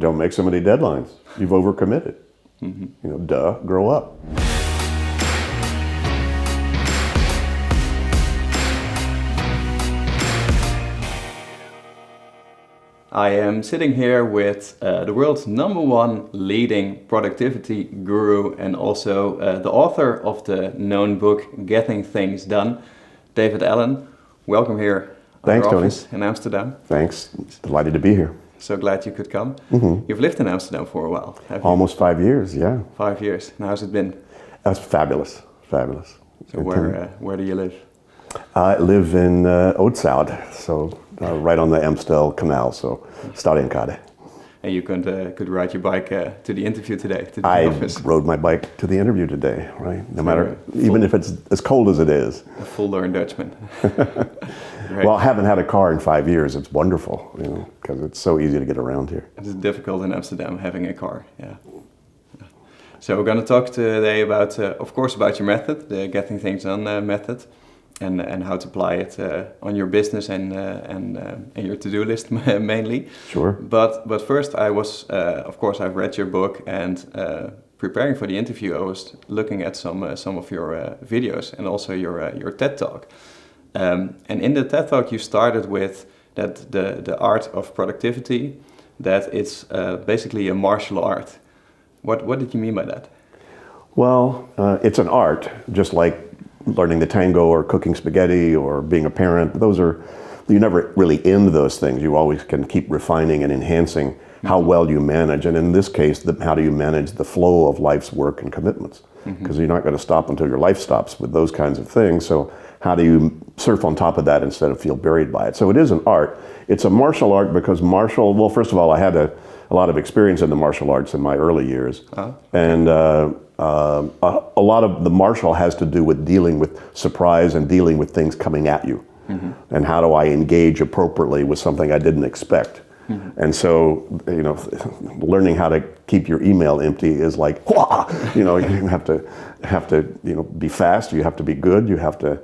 don't make so many deadlines. You've overcommitted. Grow up. I am sitting here with the world's #1 leading productivity guru and also the author of the known book Getting Things Done, David Allen. Welcome here. Thanks, Tony. In Amsterdam. Thanks. Delighted to be here. So glad you could come. You've lived in Amsterdam for a while, haven't you? Almost 5 years, yeah. 5 years. And how's it been? That's fabulous. Fabulous. So where do you live? I live in Oudtshout, so right on the Amstel Canal, so Stadionkade. And you could ride your bike to the interview today, to the office. I rode my bike to the interview today, right? No matter, even if it's as cold as it is. A full-learned Dutchman. Right. Well, I haven't had a car in 5 years. It's wonderful, because it's so easy to get around here. It's difficult in Amsterdam having a car, yeah. So we're going to talk today about, of course, about your method, the Getting Things Done method, and how to apply it on your business and your to-do list mainly. Sure. But first, of course, I've read your book, and preparing for the interview, I was looking at some of your videos and also your TED Talk. And in the TED Talk, you started with that the art of productivity, that it's basically a martial art. What did you mean by that? Well, it's an art, just like learning the tango or cooking spaghetti or being a parent. You never really end those things. You always can keep refining and enhancing how well you manage. And in this case, how do you manage the flow of life's work and commitments? Because you're not going to stop until your life stops with those kinds of things. So how do you surf on top of that instead of feel buried by it? So it is an art. It's a martial art because well, first of all, I had a lot of experience in the martial arts in my early years. And a lot of the martial has to do with dealing with surprise and dealing with things coming at you. And how do I engage appropriately with something I didn't expect? And so, learning how to keep your email empty is like, you have to be fast, you have to be good, you have to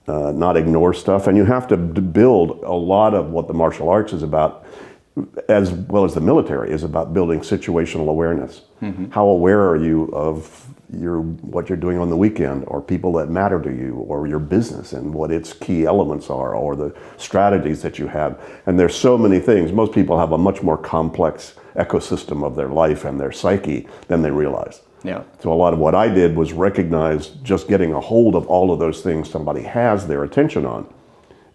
not ignore stuff, and you have to build a lot of what the martial arts is about, as well as the military, is about building situational awareness. How aware are you of what you're doing on the weekend, or people that matter to you, or your business and what its key elements are, or the strategies that you have. And there's so many things. Most people have a much more complex ecosystem of their life and their psyche than they realize. Yeah. So a lot of what I did was recognize just getting a hold of all of those things somebody has their attention on,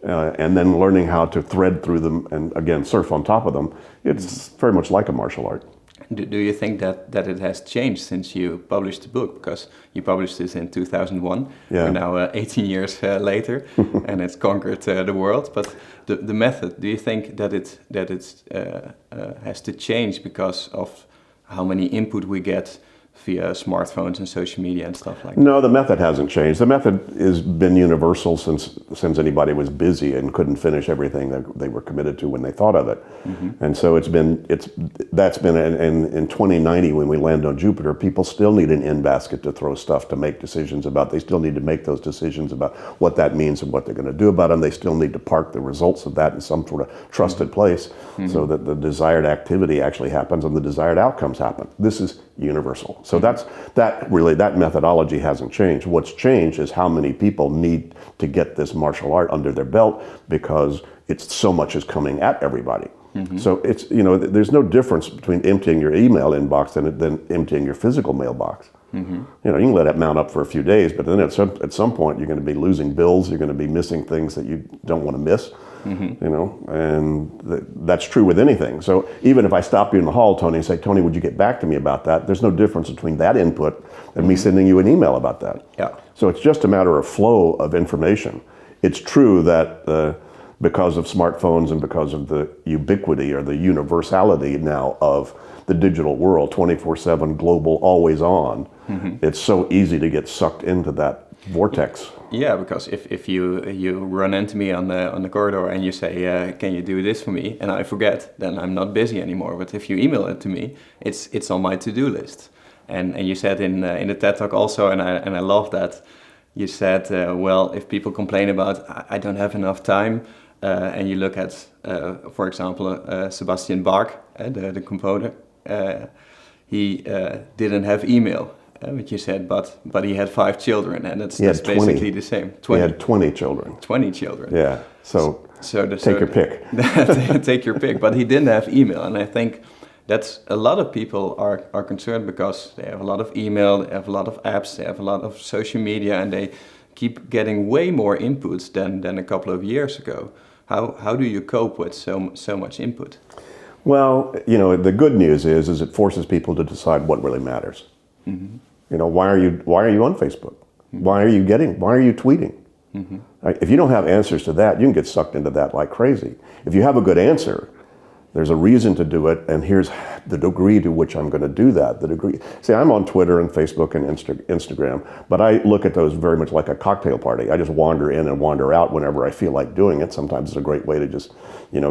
and then learning how to thread through them and, again, surf on top of them. It's very much like a martial art. Do you think that it has changed since you published the book? Because you published this in 2001. Yeah. We're now 18 years later, and it's conquered the world. But the method, do you think that it has to change because of how many input we get via smartphones and social media and stuff like that? No, the method hasn't changed. The method has been universal since anybody was busy and couldn't finish everything that they were committed to when they thought of it. And so that's been in 2090 when we land on Jupiter, people still need an in-basket to throw stuff to make decisions about. They still need to make those decisions about what that means and what they're going to do about them. They still need to park the results of that in some sort of trusted place so that the desired activity actually happens and the desired outcomes happen. This is universal. So that methodology hasn't changed. What's changed is how many people need to get this martial art under their belt because so much is coming at everybody. So it's, there's no difference between emptying your email inbox than emptying your physical mailbox. You can let it mount up for a few days, but then at some point you're going to be losing bills, you're going to be missing things that you don't want to miss. And that's true with anything. So even if I stop you in the hall, Tony, and say, Tony, would you get back to me about that? There's no difference between that input and me sending you an email about that. Yeah. So it's just a matter of flow of information. It's true that because of smartphones and because of the ubiquity or the universality now of the digital world, 24/7, global, always on, it's so easy to get sucked into that vortex. Yeah, because if you run into me on the corridor and you say, can you do this for me, and I forget, then I'm not busy anymore. But if you email it to me, it's on my to-do list. And you said in the TED Talk also, and I love that, you said, well, if people complain about, I don't have enough time, and you look at, for example, Sebastian Bach, the composer, he didn't have email, what you said, but he had 5 children, and that's basically the same. 20. He had 20 children. 20 children. Yeah, take your pick. Take your pick, but he didn't have email, and I think that's a lot of people are concerned because they have a lot of email, they have a lot of apps, they have a lot of social media, and they keep getting way more inputs than a couple of years ago. How do you cope with so much input? Well, the good news is it forces people to decide what really matters. Mm-hmm. Why are you on Facebook? Mm-hmm. Why are you tweeting? Mm-hmm. Right? If you don't have answers to that, you can get sucked into that like crazy. If you have a good answer, there's a reason to do it, and here's the degree to which I'm going to do that. See, I'm on Twitter and Facebook and Instagram, but I look at those very much like a cocktail party. I just wander in and wander out whenever I feel like doing it. Sometimes it's a great way to just,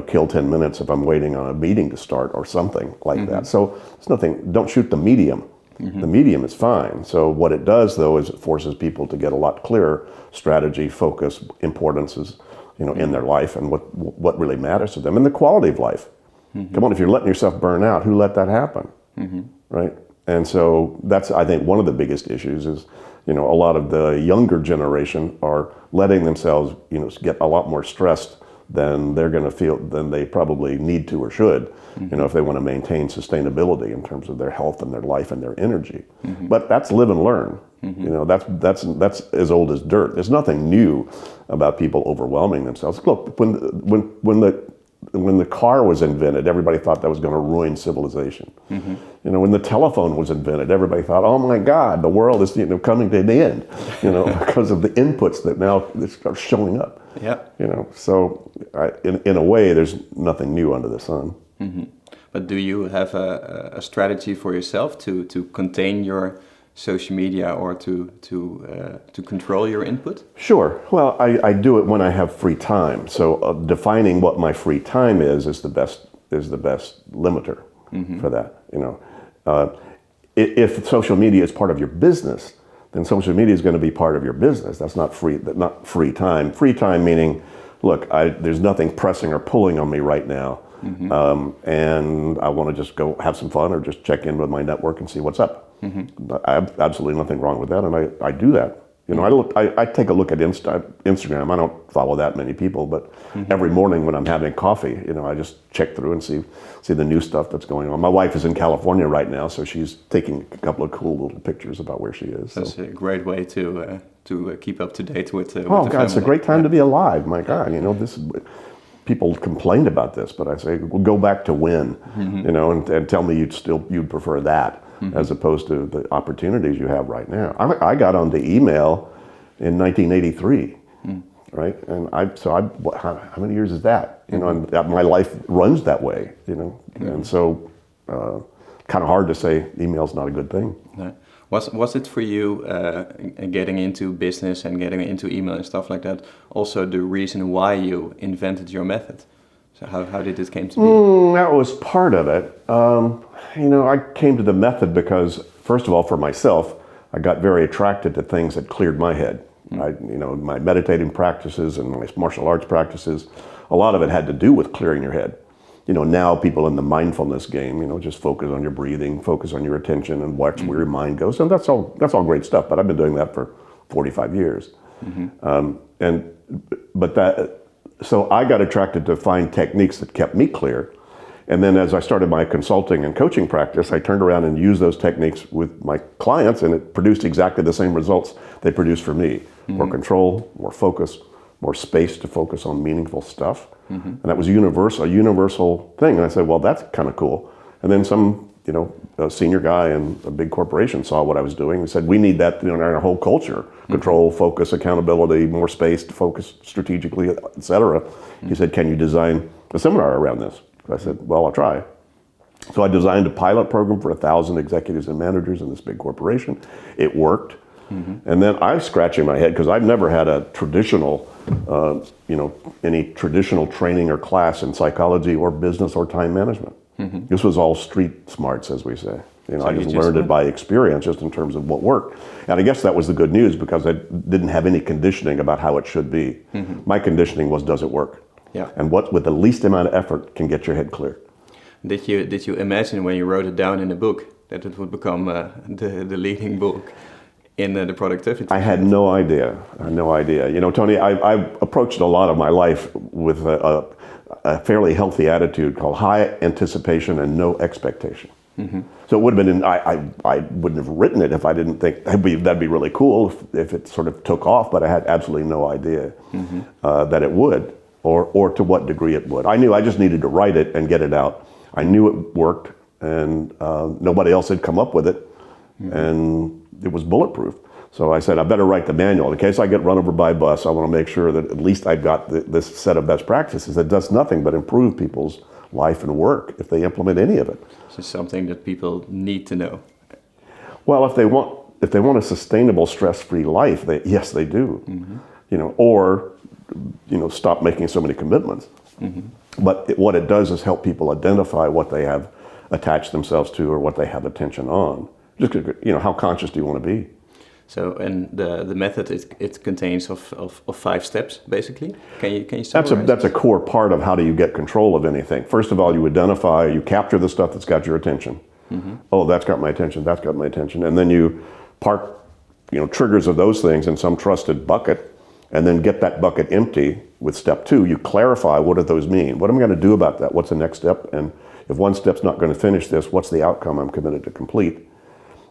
kill 10 minutes if I'm waiting on a meeting to start or something like mm-hmm. that. So it's nothing, don't shoot the medium. Mm-hmm. The medium is fine. So what it does, though, is it forces people to get a lot clearer strategy, focus, importances, mm-hmm. in their life and what really matters to them and the quality of life. Mm-hmm. Come on, if you're letting yourself burn out, who let that happen, mm-hmm. right? And so that's, I think, one of the biggest issues is, a lot of the younger generation are letting themselves, get a lot more stressed than they're going to feel, than they probably need to or should, mm-hmm. If they want to maintain sustainability in terms of their health and their life and their energy. Mm-hmm. But that's live and learn. Mm-hmm. That's as old as dirt. There's nothing new about people overwhelming themselves. Look, when the car was invented, everybody thought that was going to ruin civilization. Mm-hmm. When the telephone was invented, everybody thought, "Oh my God, the world is coming to the end," because of the inputs that now are showing up. Yeah. So in a way, there's nothing new under the sun. Mm-hmm. But do you have a strategy for yourself to contain your social media or to control your input? Sure. Well, I do it when I have free time. So defining what my free time is the best limiter mm-hmm. for that. If social media is part of your business, then social media is going to be part of your business. That's not free time. Free time meaning, look, there's nothing pressing or pulling on me right now, mm-hmm. And I want to just go have some fun or just check in with my network and see what's up. Mm-hmm. I have absolutely nothing wrong with that, and I do that. I take a look at Instagram. I don't follow that many people, but mm-hmm. every morning when I'm having coffee, I just check through and see the new stuff that's going on. My wife is in California right now, so she's taking a couple of cool little pictures about where she is. That's a great way to keep up to date with the God, family. It's a great time to be alive. My God, this. People complained about this, but I say, well, go back to when, mm-hmm. And tell me you'd prefer that. Mm-hmm. as opposed to the opportunities you have right now. I got onto email in 1983, right? And how many years is that? Mm-hmm. And my life runs that way, Mm-hmm. And so kind of hard to say email's not a good thing. No. Was it for you getting into business and getting into email and stuff like that also the reason why you invented your method? So how did this came to be? That was part of it. I came to the method because, first of all, for myself, I got very attracted to things that cleared my head. My meditating practices and my martial arts practices, a lot of it had to do with clearing your head. Now people in the mindfulness game, just focus on your breathing, focus on your attention, and watch where your mind goes. And that's all great stuff. But I've been doing that for 45 years. Mm-hmm. So I got attracted to find techniques that kept me clear. And then as I started my consulting and coaching practice, I turned around and used those techniques with my clients, and it produced exactly the same results they produced for me. Mm-hmm. More control, more focus, more space to focus on meaningful stuff. Mm-hmm. And that was a universal thing. And I said, well, that's kind of cool. And then some, a senior guy in a big corporation saw what I was doing. He said, we need that in our whole culture. Control, focus, accountability, more space to focus strategically, et cetera. He said, can you design a seminar around this? I said, well, I'll try. So I designed a pilot program for 1,000 executives and managers in this big corporation. It worked. Mm-hmm. And then I was scratching my head because I've never had a traditional, any traditional training or class in psychology or business or time management. Mm-hmm. This was all street smarts, as we say. I just learned it by experience, just in terms of what worked. And I guess that was the good news because I didn't have any conditioning about how it should be. Mm-hmm. My conditioning was, does it work? Yeah. And what with the least amount of effort can get your head clear. Did you imagine when you wrote it down in a book that it would become the leading book in the productivity? I had no idea. I had no idea. You know, Tony, I've approached a lot of my life with a fairly healthy attitude called high anticipation and no expectation. Mm-hmm. So it would have been, I wouldn't have written it if I didn't think that'd be really cool if it sort of took off, but I had absolutely no idea that it would, or to what degree it would. I knew I just needed to write it and get it out. I knew it worked, and nobody else had come up with it, and it was bulletproof. So I said, I better write the manual. In case I get run over by a bus, I want to make sure that at least I've got this set of best practices that does nothing but improve people's life and work if they implement any of it. So something that people need to know. Well, if they want a sustainable, stress-free life, yes, they do. You know, or stop making so many commitments. But what it does is help people identify what they have attached themselves to or what they have attention on. Just, how conscious do you want to be? So, and the method, it contains of 5 steps, basically. Can you summarize? That's a core part of how do you get control of anything. First of all, you identify, you capture the stuff that's got your attention. Oh, that's got my attention, that's got my attention. And then you park, triggers of those things in some trusted bucket, and then get that bucket empty with step 2. You clarify, what do those mean? What am I going to do about that? What's the next step? And if one step's not going to finish this, what's the outcome I'm committed to complete?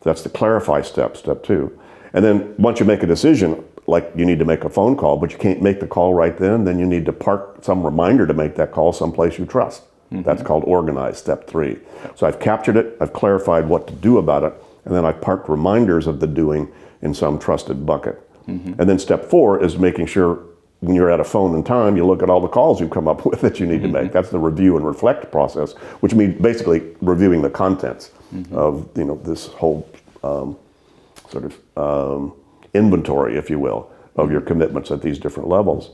That's the clarify step 2. And then once you make a decision, like you need to make a phone call, but you can't make the call right then you need to park some reminder to make that call someplace you trust. That's called organize, step 3. So I've captured it, I've clarified what to do about it, and then I've parked reminders of the doing in some trusted bucket. And then step 4 is making sure when you're at a phone in time, you look at all the calls you've come up with that you need to make. That's the review and reflect process, which means basically reviewing the contents of this whole inventory, if you will, of your commitments at these different levels.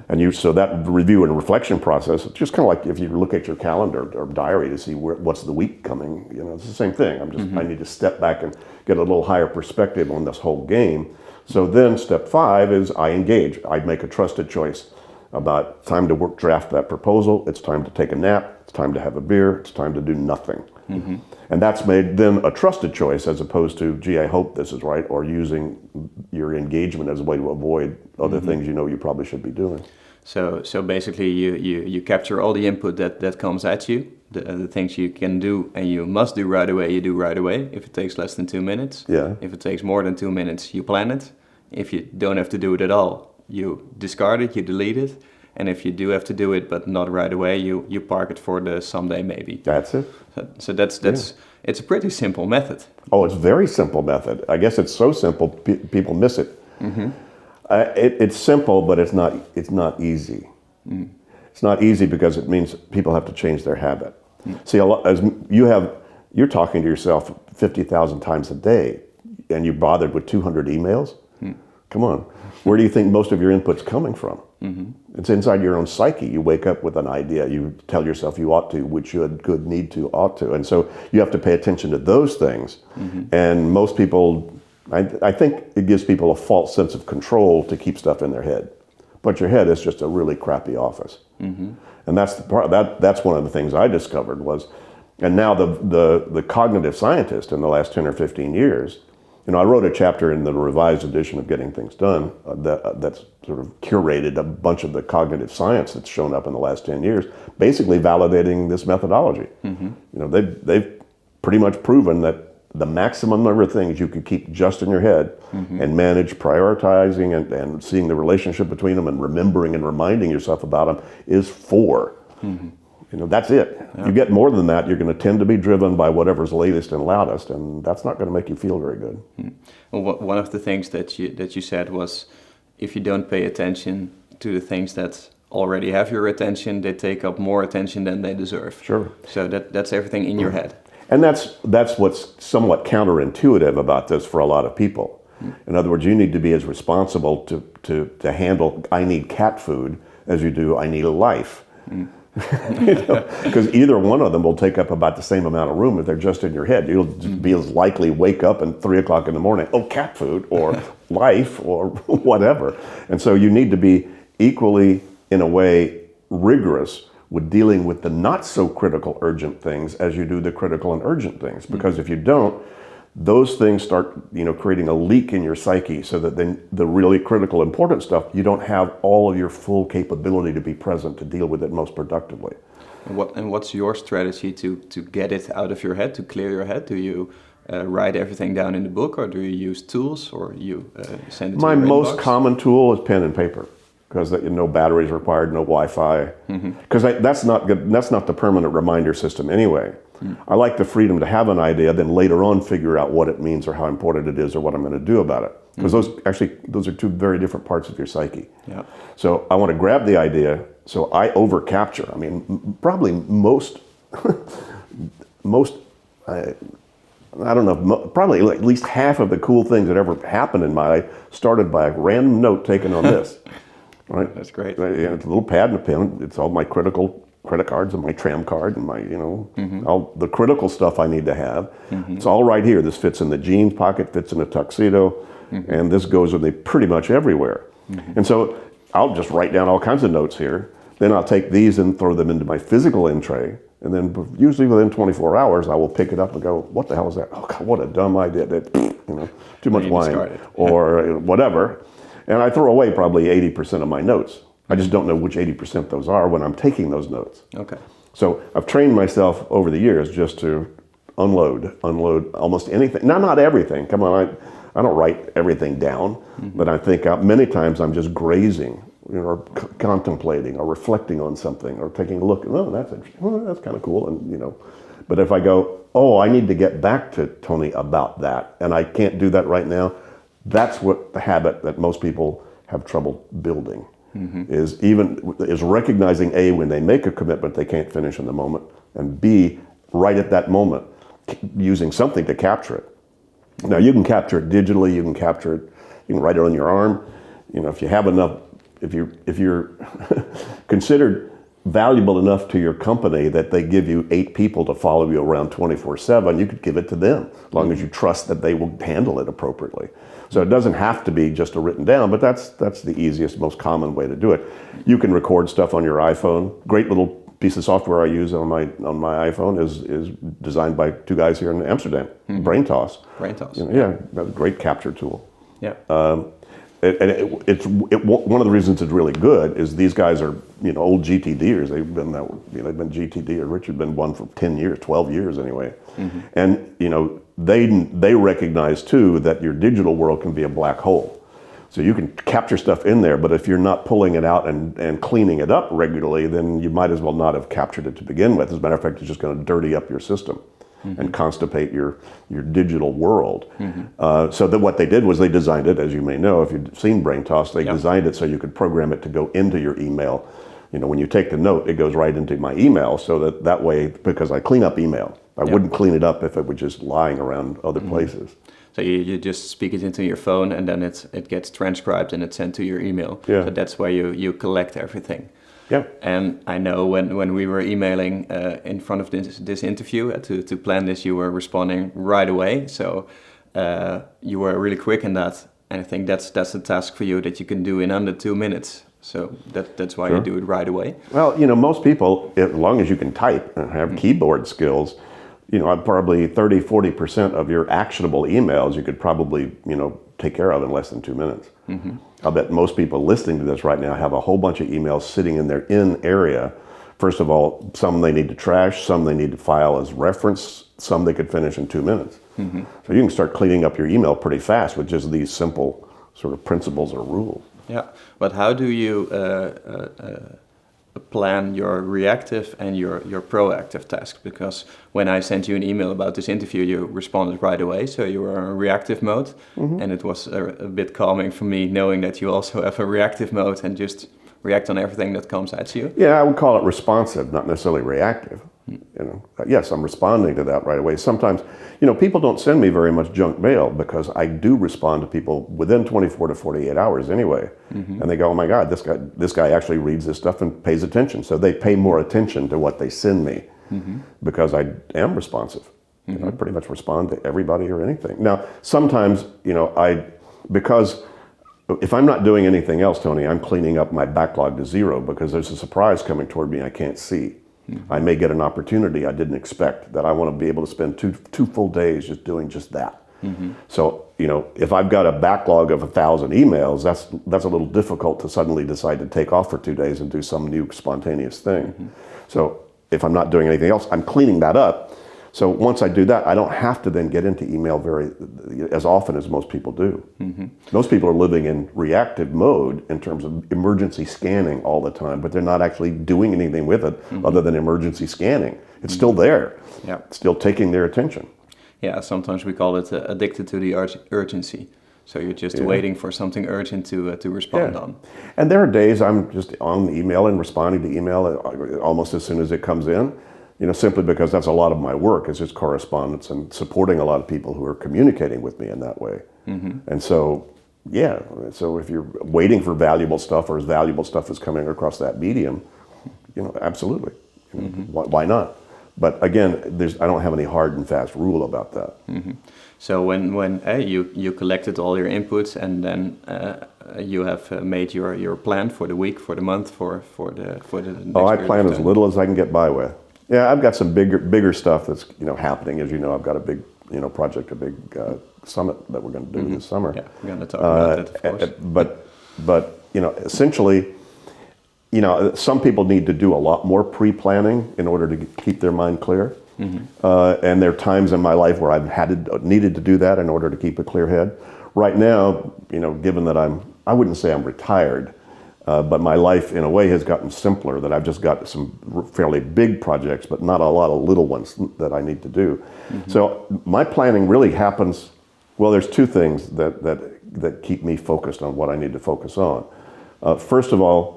And so that review and reflection process, it's just kind of like if you look at your calendar or diary to see what's the week coming. It's the same thing. I need to step back and get a little higher perspective on this whole game. So then step 5 is I engage. I make a trusted choice about time to draft that proposal. It's time to take a nap. It's time to have a beer. It's time to do nothing. And that's made then a trusted choice as opposed to, gee, I hope this is right, or using your engagement as a way to avoid other things you probably should be doing. So basically you capture all the input that comes at you, the things you can do and you must do right away, you do right away. If it takes less than 2 minutes. Yeah. If it takes more than 2 minutes, you plan it. If you don't have to do it at all, you discard it, you delete it. And if you do have to do it, but not right away, you park it for the someday maybe. That's it. So that's it's a pretty simple method. Oh, it's a very simple method. I guess it's so simple people miss it. It's simple, but it's not easy. It's not easy because it means people have to change their habit. See, as you're talking to yourself 50,000 times a day, and you're bothered with 200 emails. Come on, where do you think most of your input's coming from? It's inside your own psyche. You wake up with an idea. You tell yourself you ought to, would, should, could, need to, ought to. And so you have to pay attention to those things. And most people, I think it gives people a false sense of control to keep stuff in their head. But your head is just a really crappy office. And that's the part, that's one of the things I discovered was, and now the cognitive scientist in the last 10 or 15 years, I wrote a chapter in the revised edition of Getting Things Done that's sort of curated a bunch of the cognitive science that's shown up in the last 10 years, basically validating this methodology. They've pretty much proven that the maximum number of things you could keep just in your head and manage prioritizing and seeing the relationship between them and remembering and reminding yourself about them is 4. That's it. Yeah. You get more than that, you're going to tend to be driven by whatever's latest and loudest, and that's not going to make you feel very good. Well, one of the things that you said was, if you don't pay attention to the things that already have your attention, they take up more attention than they deserve. Sure. So that's everything in your head. And that's what's somewhat counterintuitive about this for a lot of people. In other words, you need to be as responsible to handle I need cat food as you do I need a life. Because either one of them will take up about the same amount of room if they're just in your head. You'll just be as likely wake up at 3 o'clock in the morning, cat food, or life, or whatever. And so you need to be equally, in a way, rigorous with dealing with the not so critical urgent things as you do the critical and urgent things. Because if you don't, those things start, creating a leak in your psyche, so that then the really critical important stuff, you don't have all of your full capability to be present to deal with it most productively. And what's your strategy to get it out of your head, to clear your head? Do you write everything down in the book, or do you use tools, or you send it to My your most inbox? common tool is pen and paper, because no batteries required, no Wi-Fi. Because that's not good. That's not the permanent reminder system anyway. I like the freedom to have an idea, then later on figure out what it means or how important it is or what I'm going to do about it. Because those are two very different parts of your psyche. Yeah. So I want to grab the idea. So I over capture. I mean, probably most, I don't know, probably at least half of the cool things that ever happened in my life started by a random note taken on this. Right? That's great. And it's a little pad and a pen. It's all my critical credit cards and my tram card and my, all the critical stuff I need to have. It's all right here. This fits in the jeans pocket, fits in a tuxedo, and this goes with me pretty much everywhere. And so I'll just write down all kinds of notes here. Then I'll take these and throw them into my physical in tray. And then usually within 24 hours, I will pick it up and go, what the hell is that? Oh, God, what a dumb idea. Too much wine or whatever. And I throw away probably 80% of my notes. I just don't know which 80% those are when I'm taking those notes. Okay. So I've trained myself over the years just to unload almost anything. Not everything. Come on, I don't write everything down, but I think many times I'm just grazing, or contemplating, or reflecting on something, or taking a look. Oh, that's interesting. Oh, that's kind of cool. And but if I go, oh, I need to get back to Tony about that, and I can't do that right now. That's what the habit that most people have trouble building is recognizing A, when they make a commitment they can't finish in the moment, and B, right at that moment, using something to capture it. Now you can capture it digitally, you can capture it, you can write it on your arm. If you have enough, if you're considered valuable enough to your company that they give you 8 people to follow you around 24/7, you could give it to them, as long as you trust that they will handle it appropriately. So it doesn't have to be just a written down, but that's the easiest, most common way to do it. You can record stuff on your iPhone. Great little piece of software I use on my iPhone is designed by 2 guys here in Amsterdam, BrainToss. BrainToss. Yeah, that's a great capture tool. Yeah. It's one of the reasons it's really good is these guys are old GTDers. They've been GTD, or Richard's been one for 10 years, 12 years anyway, and they recognize too that your digital world can be a black hole. So you can capture stuff in there, but if you're not pulling it out and cleaning it up regularly, then you might as well not have captured it to begin with. As a matter of fact, it's just going to dirty up your system and constipate your digital world. So that what they did was they designed it, as you may know, if you've seen BrainToss, they designed it so you could program it to go into your email. When you take the note, it goes right into my email, so that way, because I clean up email. I wouldn't clean it up if it was just lying around other places. So you just speak it into your phone, and then it gets transcribed and it's sent to your email. Yeah. So that's where you collect everything. Yeah. And I know when we were emailing in front of this interview to plan this, you were responding right away. So you were really quick in that. And I think that's a task for you that you can do in under 2 minutes. So that's why you do it right away. Well, most people, as long as you can type and have keyboard skills, probably 30-40% of your actionable emails you could probably, take care of in less than 2 minutes. I'll bet most people listening to this right now have a whole bunch of emails sitting in their in area. First of all, some they need to trash, some they need to file as reference, some they could finish in 2 minutes. So you can start cleaning up your email pretty fast with just these simple sort of principles or rules. Yeah, but how do you plan your reactive and your proactive task? Because when I sent you an email about this interview, you responded right away, so you were in reactive mode, and it was a bit calming for me knowing that you also have a reactive mode and just react on everything that comes at you. Yeah, I would call it responsive, not necessarily reactive. Yes, I'm responding to that right away. Sometimes, people don't send me very much junk mail because I do respond to people within 24 to 48 hours anyway. And they go, oh my God, this guy actually reads this stuff and pays attention. So they pay more attention to what they send me because I am responsive. I pretty much respond to everybody or anything. Now, sometimes, because if I'm not doing anything else, Tony, I'm cleaning up my backlog to zero because there's a surprise coming toward me I can't see. I may get an opportunity I didn't expect that I want to be able to spend two full days just doing just that. So, if I've got a backlog of 1,000 emails, that's a little difficult to suddenly decide to take off for 2 days and do some new spontaneous thing. So if I'm not doing anything else, I'm cleaning that up. So once I do that, I don't have to then get into email as often as most people do. Most people are living in reactive mode in terms of emergency scanning all the time, but they're not actually doing anything with it other than emergency scanning. It's still there. Yeah. It's still taking their attention. Yeah, sometimes we call it addicted to the urgency. So you're just waiting for something urgent to respond on. And there are days I'm just on email and responding to email almost as soon as it comes in, simply because that's a lot of my work is just correspondence and supporting a lot of people who are communicating with me in that way. And so, so if you're waiting for valuable stuff or as valuable stuff is coming across that medium, absolutely. Why not? But again, I don't have any hard and fast rule about that. So when you collected all your inputs and then you have made your plan for the week, for the month, for the next I plan as little as I can get by with. Yeah, I've got some bigger stuff that's happening. As you know, I've got a big project, a big summit that we're going to do this summer. Yeah, we're going to talk about that, of course. But essentially, some people need to do a lot more pre-planning in order to keep their mind clear. And there are times in my life where I've needed to do that in order to keep a clear head. Right now, given that I wouldn't say I'm retired, but my life in a way has gotten simpler, that I've just got some fairly big projects, but not a lot of little ones that I need to do. So my planning really happens, well, there's two things that keep me focused on what I need to focus on. First of all,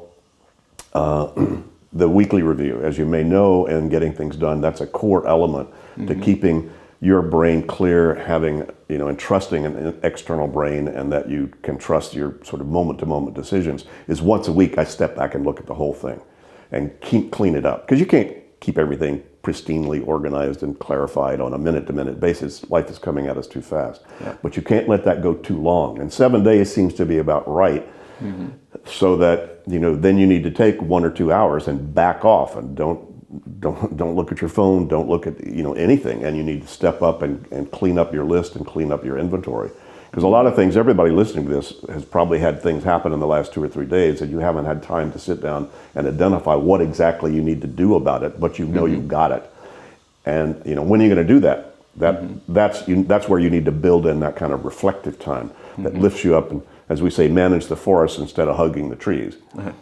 the weekly review. As you may know, and getting things done, that's a core element to keeping your brain clear, having, and trusting an external brain, and that you can trust your sort of moment-to-moment decisions, is once a week I step back and look at the whole thing and clean it up. Because you can't keep everything pristinely organized and clarified on a minute-to-minute basis. Life is coming at us too fast. Yeah. But you can't let that go too long. And 7 days seems to be about right. So that, then you need to take 1 or 2 hours and back off and don't look at your phone, don't look at, anything. And you need to step up and clean up your list and clean up your inventory. Because a lot of things, everybody listening to this has probably had things happen in the last 2 or 3 days and you haven't had time to sit down and identify what exactly you need to do about it, but you've got it. And, when are you going to do that? That's where you need to build in that kind of reflective time that lifts you up and, as we say, manage the forest instead of hugging the trees. A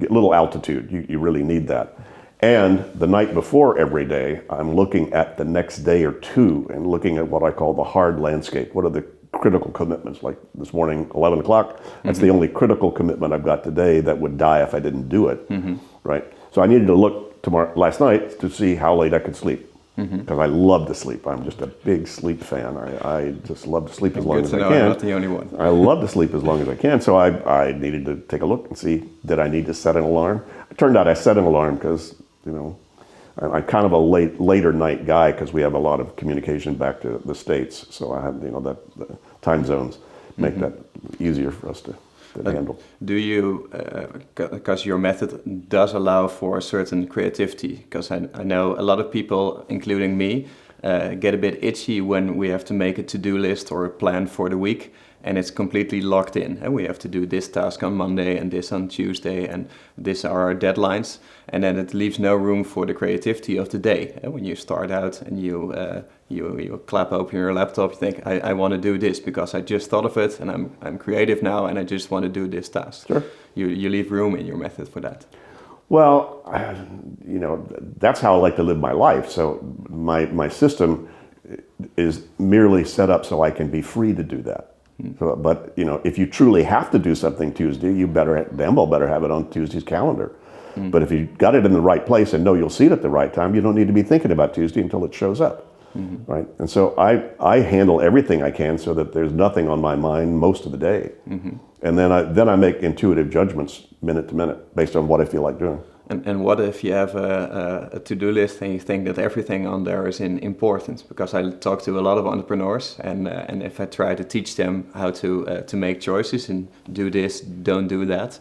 little altitude, you really need that. And the night before every day, I'm looking at the next day or two and looking at what I call the hard landscape. What are the critical commitments? Like this morning, 11 o'clock, that's the only critical commitment I've got today that would die if I didn't do it, right? So I needed to look last night to see how late I could sleep. Because I love to sleep. I'm just a big sleep fan. I just love to sleep as long as I can. I'm not the only one. I love to sleep as long as I can. So I needed to take a look and see, did I need to set an alarm? It turned out I set an alarm because, I'm kind of a later night guy because we have a lot of communication back to the States. So I have, the time zones make that easier for us to handle. Do you, because your method does allow for a certain creativity, because I know a lot of people, including me, get a bit itchy when we have to make a to-do list or a plan for the week, and it's completely locked in. And we have to do this task on Monday and this on Tuesday, and these are our deadlines. And then it leaves no room for the creativity of the day. And when you start out and you clap open your laptop, you think, I want to do this because I just thought of it, and I'm creative now, and I just want to do this task. Sure. You leave room in your method for that. Well, that's how I like to live my life. So my system is merely set up so I can be free to do that. So, but if you truly have to do something Tuesday, you damn well better have it on Tuesday's calendar. But if you got it in the right place and know you'll see it at the right time, you don't need to be thinking about Tuesday until it shows up, right? And so I handle everything I can so that there's nothing on my mind most of the day. And then I make intuitive judgments minute to minute based on what I feel like doing. And what if you have a to-do list and you think that everything on there is in importance? Because I talk to a lot of entrepreneurs, and if I try to teach them how to make choices and do this, don't do that,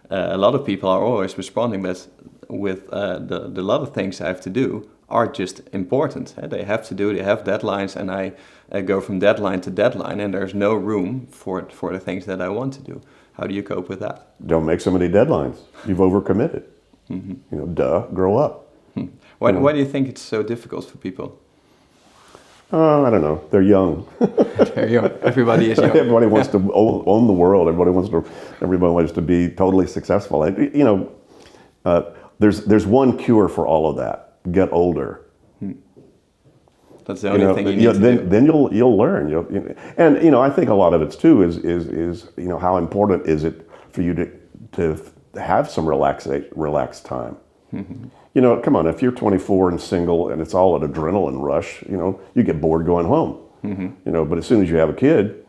a lot of people are always responding that with the lot of things I have to do are just important. They have to do, they have deadlines, and I go from deadline to deadline, and there's no room for the things that I want to do. How do you cope with that? Don't make so many deadlines. You've overcommitted. Grow up. Why do you think it's so difficult for people? I don't know. They're young. They're young. Everybody is young. Everybody wants to own the world. Everybody wants to be totally successful. And, there's one cure for all of that. Get older. That's the only thing you need to do. Then you'll learn. And I think a lot of it too is how important is it for you to have some relaxed time. Come on, if you're 24 and single and it's all an adrenaline rush, you get bored going home. But as soon as you have a kid,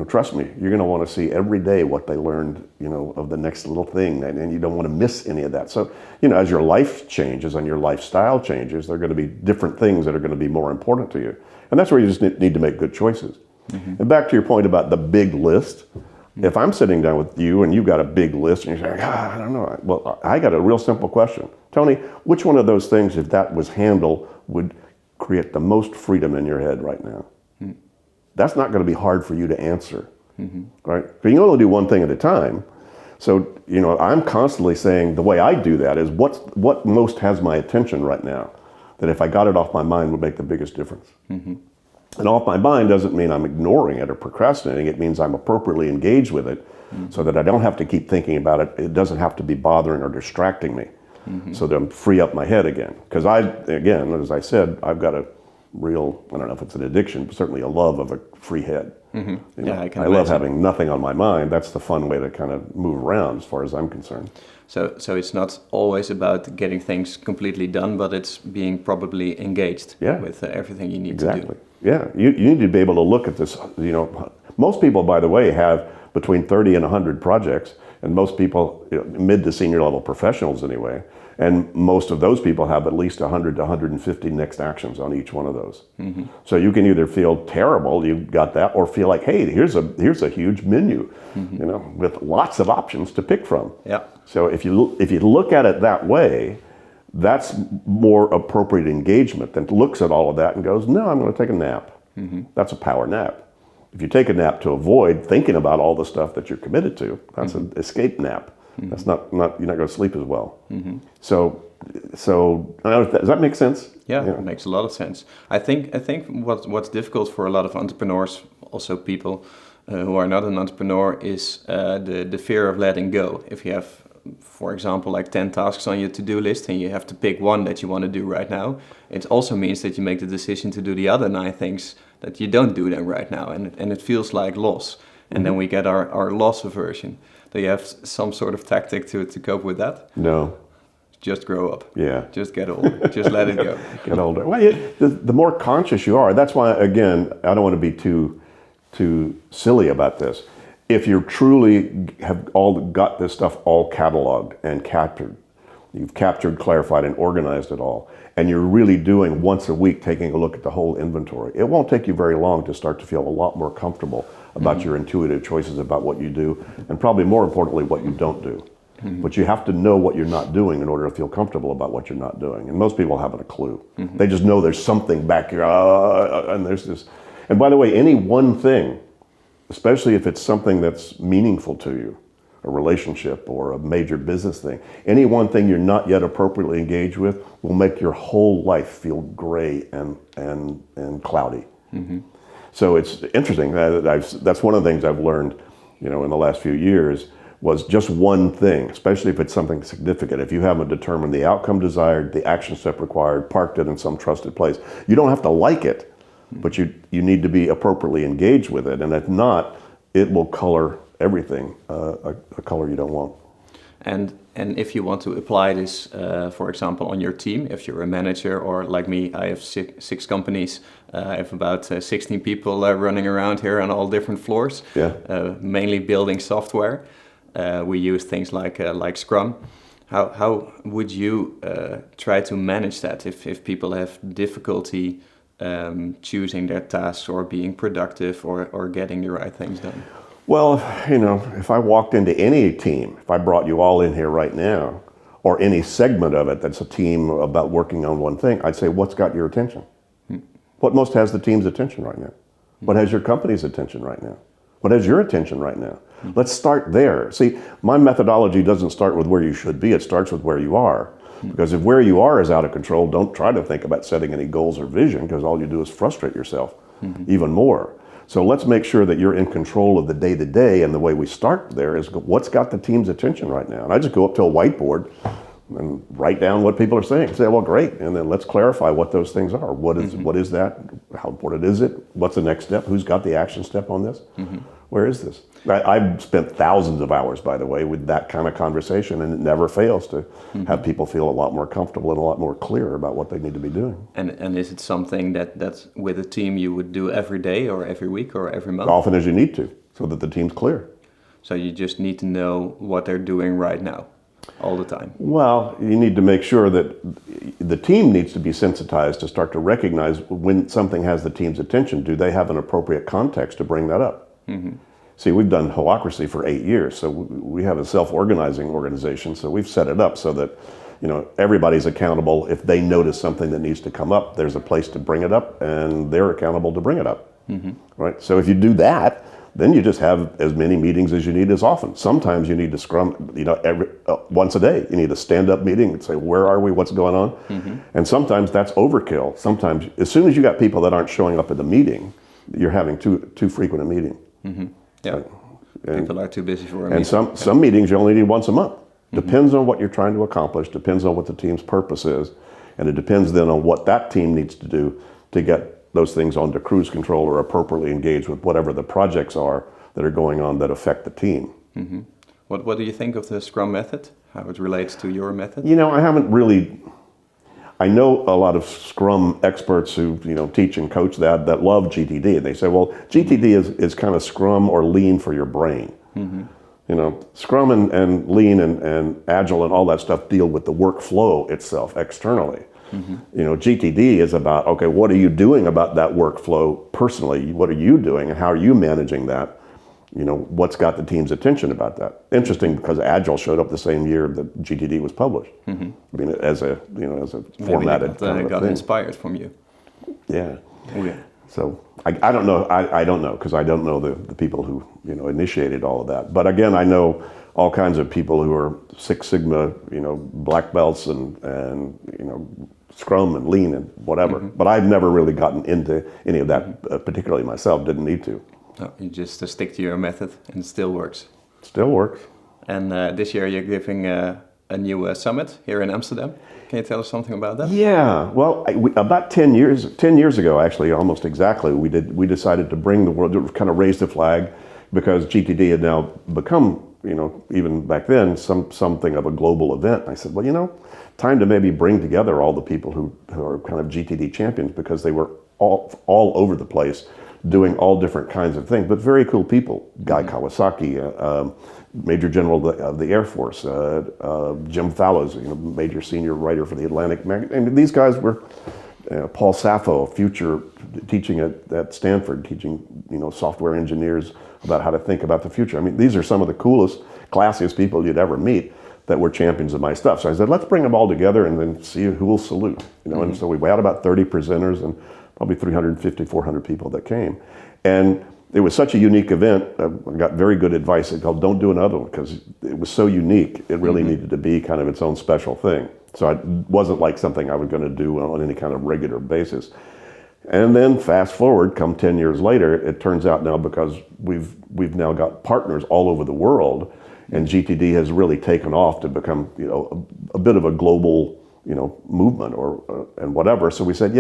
trust me, you're going to want to see every day what they learned, of the next little thing, and you don't want to miss any of that. So, as your life changes and your lifestyle changes, there are going to be different things that are going to be more important to you. And that's where you just need to make good choices. And back to your point about the big list, if I'm sitting down with you and you've got a big list and you're saying, I don't know. Well, I got a real simple question. Tony, which one of those things, if that was handled, would create the most freedom in your head right now? That's not going to be hard for you to answer, right? But you can only do one thing at a time. So, I'm constantly saying the way I do that is what most has my attention right now, that if I got it off my mind would make the biggest difference. And off my mind doesn't mean I'm ignoring it or procrastinating. It means I'm appropriately engaged with it so that I don't have to keep thinking about it. It doesn't have to be bothering or distracting me so that I'm free up my head again. Because again, as I said, I've got a real, I don't know if it's an addiction, but certainly a love of a free head. I love having nothing on my mind. That's the fun way to kind of move around as far as I'm concerned. So it's not always about getting things completely done, but it's being probably engaged with everything you need to do. Yeah, you need to be able to look at this. Most people, by the way, have between 30 and 100 projects, and most people, mid to senior level professionals anyway, and most of those people have at least 100 to 150 next actions on each one of those. So you can either feel terrible, you've got that, or feel like, hey, here's a huge menu, with lots of options to pick from. Yeah. So if you look at it that way, that's more appropriate engagement than looks at all of that and goes, no, I'm going to take a nap. That's a power nap. If you take a nap to avoid thinking about all the stuff that you're committed to, that's an escape nap. That's not you're not going to sleep as well. So does that make sense? Yeah, it makes a lot of sense. I think what's difficult for a lot of entrepreneurs, also people who are not an entrepreneur, is the fear of letting go. If you have, for example, like 10 tasks on your to-do list and you have to pick one that you want to do right now, it also means that you make the decision to do the other 9 things that you don't do them right now, and it feels like loss. And then we get our loss aversion. Do you have some sort of tactic to cope with that? No. Just grow up. Yeah. Just get older. Just let it go. Get older. Well, the more conscious you are, that's why, again, I don't want to be too silly about this. If you truly have all got this stuff all cataloged and captured, you've captured, clarified, and organized it all, and you're really doing once a week taking a look at the whole inventory, it won't take you very long to start to feel a lot more comfortable about your intuitive choices about what you do, and probably more importantly, what you don't do. But you have to know what you're not doing in order to feel comfortable about what you're not doing. And most people haven't a clue. They just know there's something back here, and there's this. And by the way, any one thing, especially if it's something that's meaningful to you, a relationship or a major business thing, any one thing you're not yet appropriately engaged with will make your whole life feel gray and cloudy. So it's interesting. That's one of the things I've learned, in the last few years, was just one thing, especially if it's something significant. If you haven't determined the outcome desired, the action step required, parked it in some trusted place, you don't have to like it, but you need to be appropriately engaged with it. And if not, it will color everything a color you don't want. And if you want to apply this, for example, on your team, if you're a manager, or like me, I have six companies. I have about 16 people running around here on all different floors, mainly building software. We use things like Scrum. How would you try to manage that if people have difficulty choosing their tasks or being productive or getting the right things done? Well, if I walked into any team, if I brought you all in here right now, or any segment of it that's a team about working on one thing, I'd say, what's got your attention? What most has the team's attention right now? What has your company's attention right now? What has your attention right now? Let's start there. See, my methodology doesn't start with where you should be, it starts with where you are. Because if where you are is out of control, don't try to think about setting any goals or vision, because all you do is frustrate yourself even more. So let's make sure that you're in control of the day-to-day, and the way we start there is what's got the team's attention right now. And I just go up to a whiteboard and write down what people are saying. Say, well, great, and then let's clarify what those things are. What is that? How important is it? What's the next step? Who's got the action step on this? Where is this? I've spent thousands of hours, by the way, with that kind of conversation, and it never fails to have people feel a lot more comfortable and a lot more clear about what they need to be doing. And is it something that's with a team you would do every day or every week or every month? As often as you need to, so that the team's clear. So you just need to know what they're doing right now, all the time. Well, you need to make sure that the team needs to be sensitized to start to recognize when something has the team's attention. Do they have an appropriate context to bring that up? See, we've done Holacracy for 8 years, so we have a self-organizing organization, so we've set it up so that everybody's accountable. If they notice something that needs to come up, there's a place to bring it up, and they're accountable to bring it up. Right? So if you do that, then you just have as many meetings as you need as often. Sometimes you need to scrum, once a day. You need a stand-up meeting and say, where are we, what's going on? And sometimes that's overkill. Sometimes, as soon as you got people that aren't showing up at the meeting, you're having too frequent a meeting. Yeah, people are too busy for a meeting. And some meetings you only need once a month. Depends on what you're trying to accomplish, depends on what the team's purpose is, and it depends then on what that team needs to do to get those things onto cruise control or appropriately engage with whatever the projects are that are going on that affect the team. What do you think of the Scrum method? How it relates to your method? I know a lot of Scrum experts who teach and coach that love GTD, and they say, well, GTD is kind of Scrum or Lean for your brain. Scrum and Lean and Agile and all that stuff deal with the workflow itself externally. GTD is about, okay, what are you doing about that workflow personally? What are you doing, and how are you managing that? What's got the team's attention about that? Interesting, because Agile showed up the same year that GTD was published. As a formatted kind of got thing. Inspired from you. Yeah. Oh, yeah. So I don't know. I don't know, because I don't know the people who initiated all of that. But again, I know all kinds of people who are Six Sigma, black belts and Scrum and Lean and whatever. But I've never really gotten into any of that, particularly myself. Didn't need to. No, you just stick to your method, and it still works. Still works. And this year you're giving a new summit here in Amsterdam. Can you tell us something about that? Yeah, well, about 10 years ago, actually, almost exactly, we decided to bring the world, to kind of raise the flag, because GTD had now become, even back then, something of a global event. And I said, well, time to maybe bring together all the people who are kind of GTD champions, because they were all over the place, doing all different kinds of things, but very cool people. Guy Kawasaki, Major General of the Air Force, Jim Fallows, major senior writer for the Atlantic magazine. And these guys were, Paul Sappho, future teaching at Stanford, teaching software engineers about how to think about the future. I mean, these are some of the coolest, classiest people you'd ever meet that were champions of my stuff. So I said, let's bring them all together and then see who will salute. And so we had about 30 presenters and probably 350, 400 people that came. And it was such a unique event. I got very good advice. It called, don't do another one, because it was so unique. It really needed to be kind of its own special thing. So it wasn't like something I was going to do on any kind of regular basis. And then fast forward, come 10 years later, it turns out now, because we've now got partners all over the world, and GTD has really taken off to become a bit of a global movement and whatever. So we said,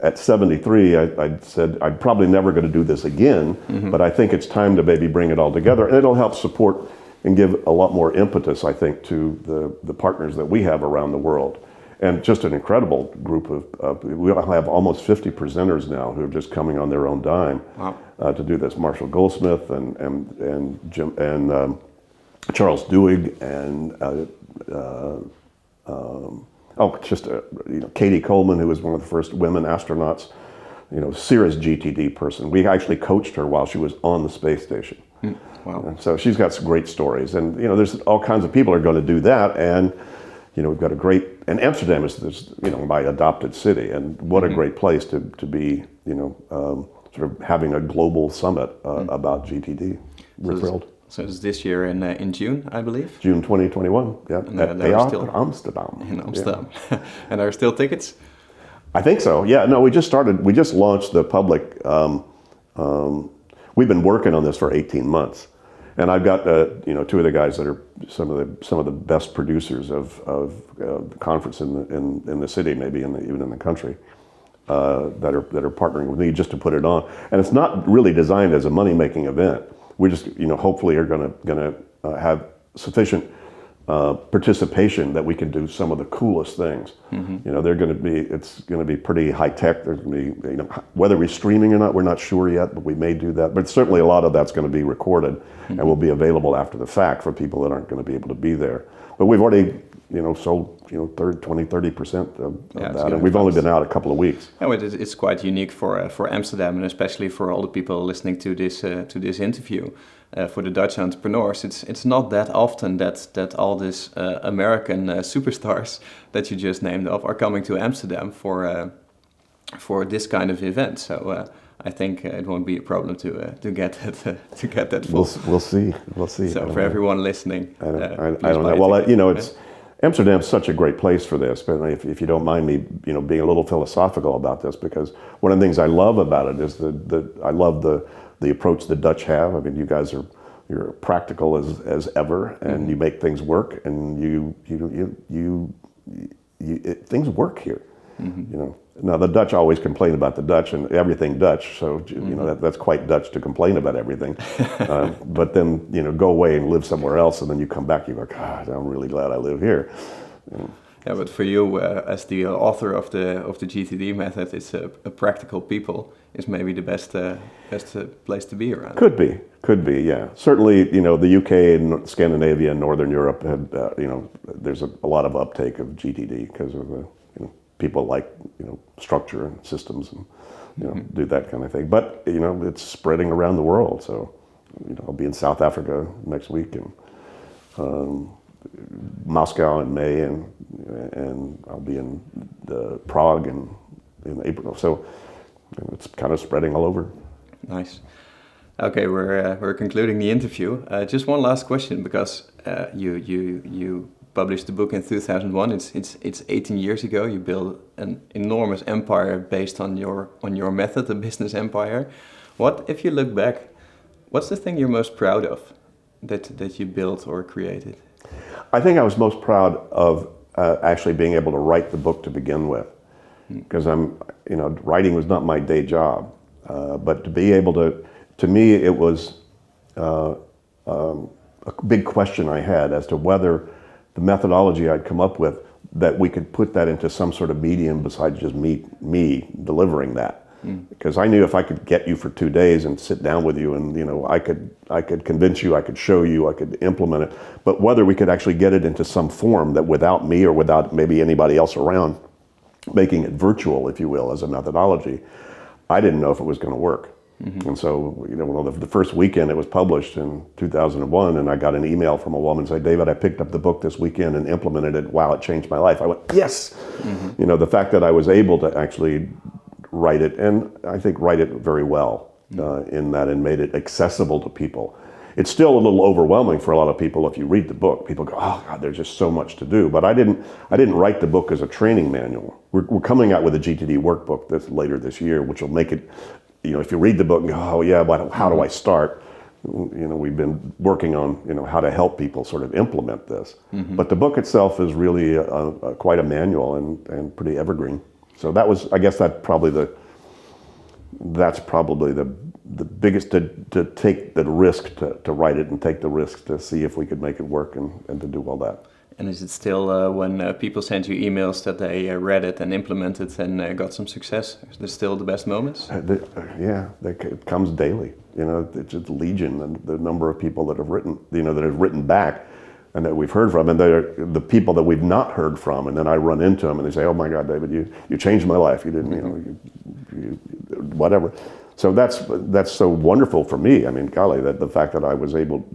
at 73, I said, I'm probably never going to do this again, but I think it's time to maybe bring it all together. And it'll help support and give a lot more impetus, I think, to the partners that we have around the world. And just an incredible group we have almost 50 presenters now who are just coming on their own dime. Wow. To do this. Marshall Goldsmith and Jim and Charles Duhigg and Katie Coleman, who was one of the first women astronauts, serious GTD person. We actually coached her while she was on the space station. Wow. And so she's got some great stories. And, there's all kinds of people are going to do that. And, we've got and Amsterdam is this, my adopted city. And what a great place to be, sort of having a global summit about GTD. We're thrilled. So it's this year in June, I believe? June 2021, yeah, at Amsterdam. In Amsterdam. Yeah. And are there still tickets? I think so, yeah. No, we just launched the public. We've been working on this for 18 months. And I've got, two of the guys that are some of the best producers of the conference in the city, maybe even in the country, that are partnering with me just to put it on. And it's not really designed as a money-making event. We just, hopefully are going to have sufficient participation that we can do some of the coolest things. It's going to be pretty high tech. There's going to be, whether we're streaming or not, we're not sure yet, but we may do that. But certainly a lot of that's going to be recorded and will be available after the fact for people that aren't going to be able to be there. But we've already, sold, 30% of that, and we've only been out a couple of weeks. Yeah, it's quite unique for Amsterdam, and especially for all the people listening to this interview. For the Dutch entrepreneurs, it's not that often that all these American superstars that you just named off are coming to Amsterdam for this kind of event. So I think it won't be a problem to get that full. We'll see. So for everyone listening, I don't know. Well, Amsterdam's such a great place for this, but if you don't mind me, being a little philosophical about this, because one of the things I love about it is I love the approach the Dutch have. I mean, you guys you're practical as ever, and you make things work, and things work here. Now the Dutch always complain about the Dutch and everything Dutch, so that's quite Dutch to complain about everything. But then go away and live somewhere else, and then you come back, you go, God, I'm really glad I live here. Yeah, but for you, as the author of the GTD method, it's a practical people is maybe the best place to be around. Could be, yeah. Certainly, the UK and Scandinavia and Northern Europe have, there's a lot of uptake of GTD because of the people like structure and systems and do that kind of thing. But it's spreading around the world. So I'll be in South Africa next week and Moscow in May, and I'll be in Prague in April. So it's kind of spreading all over. Nice. Okay, we're concluding the interview. Just one last question, because you published the book in 2001. It's 18 years ago. You built an enormous empire based on your method, a business empire. What, if you look back, what's the thing you're most proud of that you built or created? I think I was most proud of actually being able to write the book to begin with, because writing was not my day job, but to be able to me, it was a big question I had as to whether the methodology I'd come up with, that we could put that into some sort of medium besides just me delivering that. Because I knew if I could get you for 2 days and sit down with you and I could convince you, I could show you, I could implement it, but whether we could actually get it into some form that without me or without maybe anybody else around, making it virtual, if you will, as a methodology, I didn't know if it was going to work. And so, the first weekend it was published in 2001, and I got an email from a woman saying, David, I picked up the book this weekend and implemented it. Wow, it changed my life. I went, yes! The fact that I was able to actually write it, and I think write it very well in that, and made it accessible to people. It's still a little overwhelming for a lot of people if you read the book. People go, oh God, there's just so much to do. But I didn't write the book as a training manual. We're coming out with a GTD workbook later this year, which will make it, if you read the book and go, oh yeah, but how do I start? We've been working on, how to help people sort of implement this. But the book itself is really quite a manual and pretty evergreen. So that was, I guess that's probably the biggest, to take the risk to write it and take the risk to see if we could make it work and to do all that. And is it still, when people send you emails that they read it and implemented and got some success, is this still the best moments? It comes daily. It's just legion, and the number of people that have written, that have written back and that we've heard from, and they're the people that we've not heard from, and then I run into them and they say, "Oh my God, David, you changed my life. You didn't, you whatever." So that's so wonderful for me. I mean, golly, that the fact that I was able,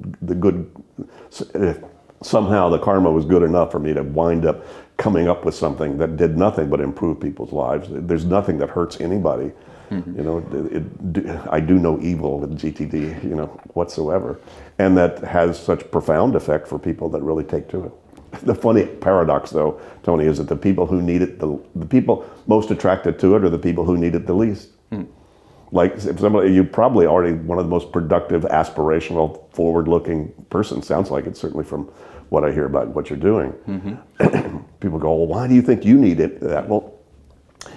somehow the karma was good enough for me to wind up coming up with something that did nothing but improve people's lives. There's nothing that hurts anybody. You know, I do no evil with GTD, you know, whatsoever. And that has such profound effect for people that really take to it. The funny paradox, though, Tony, is that the people who need it, the people most attracted to it are the people who need it the least. Like, if somebody, you're probably already one of the most productive, aspirational, forward-looking person. Sounds like it, certainly from what I hear about what you're doing. People go, "Well, why do you think you need it?" Well,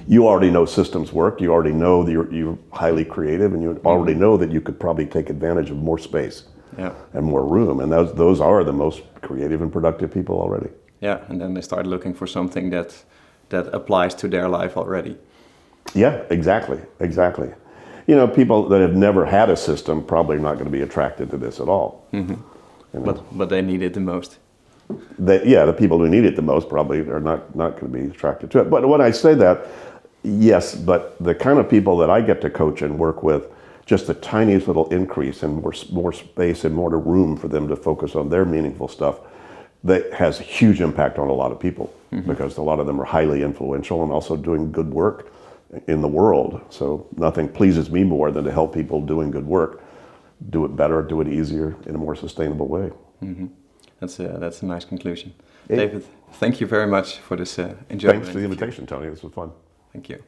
you already know systems work. You already know that you're highly creative, and you already know that you could probably take advantage of more space and more room. And those are the most creative and productive people already. Yeah, and then they start looking for something that applies to their life already. Yeah, exactly. You know, people that have never had a system probably are not going to be attracted to this at all. You know? But they need it the most. The people who need it the most probably are not going to be attracted to it. But when I say that, yes, but the kind of people that I get to coach and work with, just the tiniest little increase and more space and more room for them to focus on their meaningful stuff, that has a huge impact on a lot of people, because a lot of them are highly influential and also doing good work in the world. So nothing pleases me more than to help people doing good work do it better, do it easier, in a more sustainable way. That's a nice conclusion. David, thank you very much for this enjoyment. Thanks for the invitation, Tony. This was fun. Thank you.